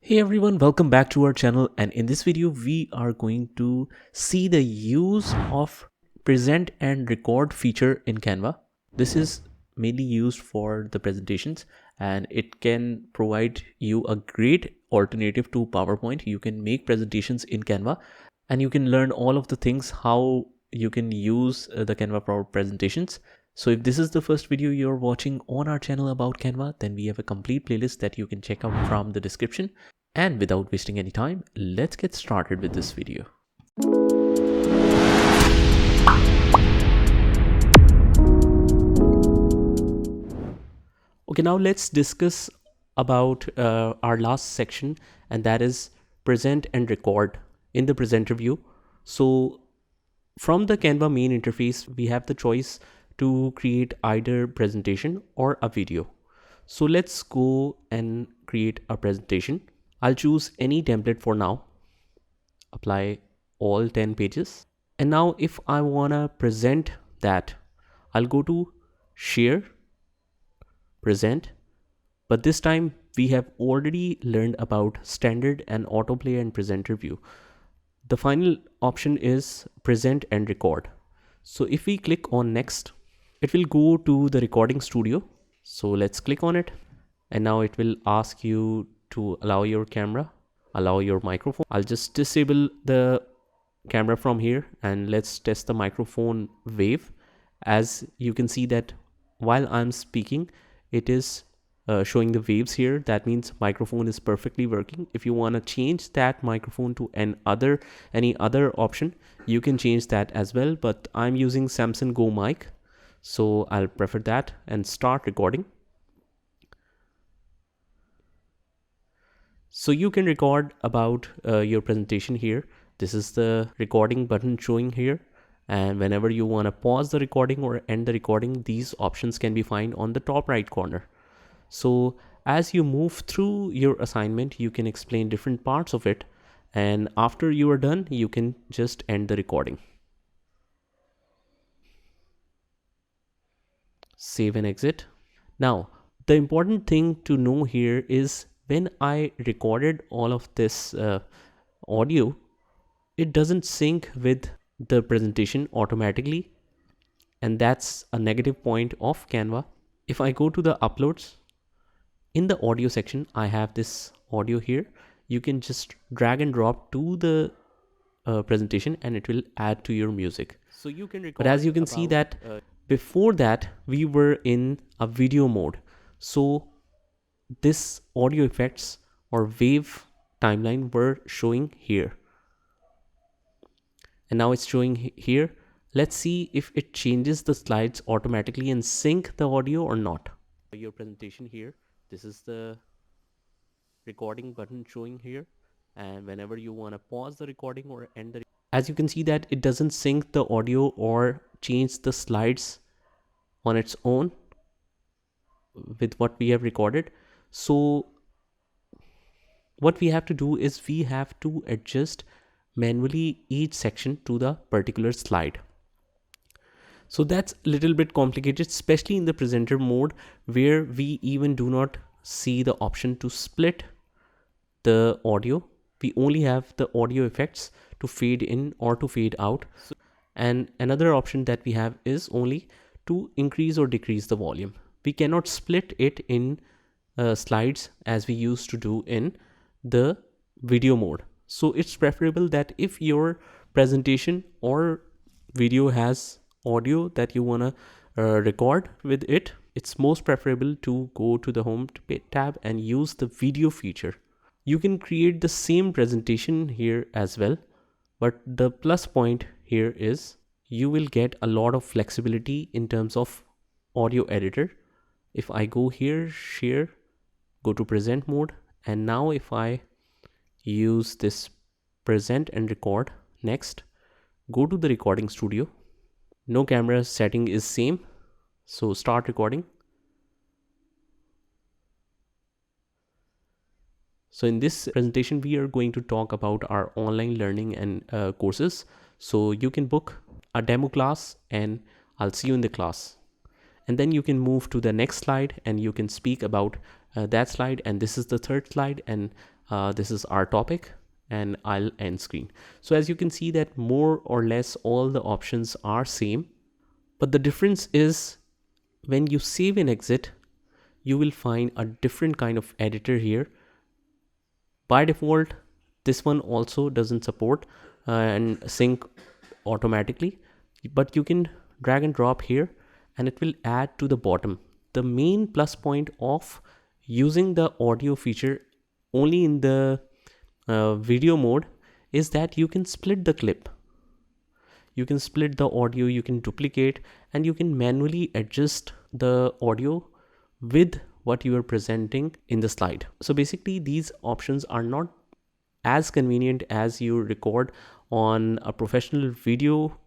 Hey everyone, welcome back to our channel, and in this video we are going to see the use of present and record feature in Canva. This is mainly used for the presentations and it can provide you a great alternative to PowerPoint. You can make presentations in Canva and you can learn all of the things how you can use the Canva Power presentations. So if this is the first video you're watching on our channel about Canva, then we have a complete playlist that you can check out from the description. And without wasting any time, let's get started with this video. Okay, now let's discuss about our last section, and that is present and record in the presenter view. So from the Canva main interface, we have the choice to create either presentation or a video. So let's go and create a presentation. I'll choose any template for now, apply all 10 pages. And now if I wanna present that, I'll go to share, present, but this time we have already learned about standard and autoplay and presenter view. The final option is present and record. So if we click on next, it will go to the recording studio. So let's click on it. And now it will ask you to allow your camera, allow your microphone. I'll just disable the camera from here and let's test the microphone wave. As you can see that while I'm speaking, it is showing the waves here. That means microphone is perfectly working. If you want to change that microphone to any other option, you can change that as well, but I'm using Samsung Go mic, so I'll prefer that and start recording. So you can record about your presentation here. This is the recording button showing here, and whenever you want to pause the recording or end the recording, these options can be found on the top right corner. So as you move through your assignment, you can explain different parts of it, and after you are done, you can just end the recording. Save and exit. Now, the important thing to know here is when I recorded all of this audio, it doesn't sync with the presentation automatically, and that's a negative point of Canva. If I go to the uploads, in the audio section, I have this audio here. You can just drag and drop to the presentation and it will add to your music. So you can record, but as you can see that before that we were in a video mode. So this audio effects or wave timeline were showing here, and now it's showing here. Let's see if it changes the slides automatically and sync the audio or not. Your presentation here, this is the recording button showing here, and whenever you want to pause the recording or end the, as you can see that it doesn't sync the audio or change the slides on its own with what we have recorded. So what we have to do is we have to adjust manually each section to the particular slide. So that's a little bit complicated, especially in the presenter mode, where we even do not see the option to split the audio. We only have the audio effects to fade in or to fade out. And another option that we have is only to increase or decrease the volume. We cannot split it in slides as we used to do in the video mode. So it's preferable that if your presentation or video has audio that you want to record with it, it's most preferable to go to the home tab and use the video feature. You can create the same presentation here as well, but the plus point here is you will get a lot of flexibility in terms of audio editor. If I go here, share, go to present mode, and now if I use this present and record, next go to the recording studio. No camera setting is same, so start recording. So in this presentation we are going to talk about our online learning and courses. So you can book a demo class and I'll see you in the class, and then you can move to the next slide and you can speak about that slide, and this is the third slide, and This is our topic, and I'll end screen. So as you can see that more or less all the options are same, but the difference is when you save and exit, you will find a different kind of editor here. By default, this one also doesn't support and sync automatically, but you can drag and drop here and it will add to the bottom. The main plus point of using the audio feature only in the video mode is that you can split the clip. You can split the audio, you can duplicate, and you can manually adjust the audio with what you are presenting in the slide. So basically these options are not as convenient as you record on a professional video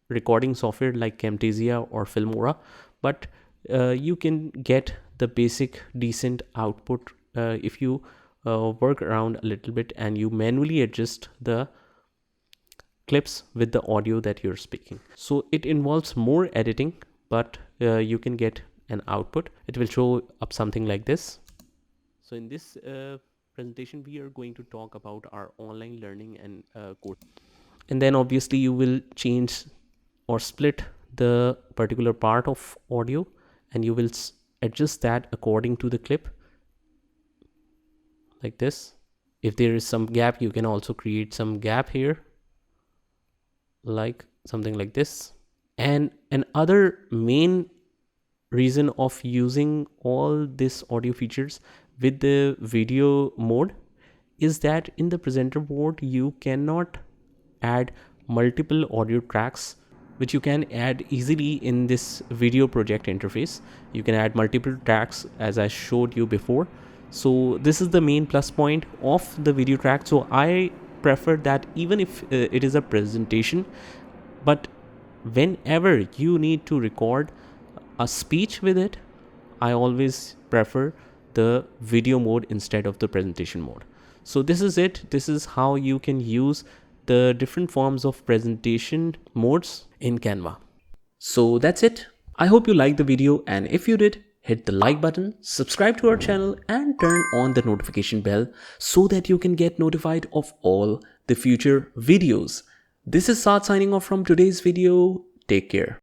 recording software like Camtasia or Filmora, but you can get the basic decent output if you work around a little bit and you manually adjust the clips with the audio that you're speaking. So it involves more editing, but you can get an output. It will show up something like this. So in this presentation, we are going to talk about our online learning and course. And then obviously you will change or split the particular part of audio and you will adjust that according to the clip like this. If there is some gap, you can also create some gap here, like something like this. And another main reason of using all these audio features with the video mode is that in the presenter mode you cannot add multiple audio tracks, which you can add easily in this video project interface. You can add multiple tracks as I showed you before. So this is the main plus point of the video track. So I prefer that even if it is a presentation, but whenever you need to record a speech with it, I always prefer the video mode instead of the presentation mode. So this is it. This is how you can use the different forms of presentation modes in Canva. So that's it. I hope you liked the video, and if you did, hit the like button, subscribe to our channel and turn on the notification bell so that you can get notified of all the future videos. This is Saad signing off from today's video. Take care.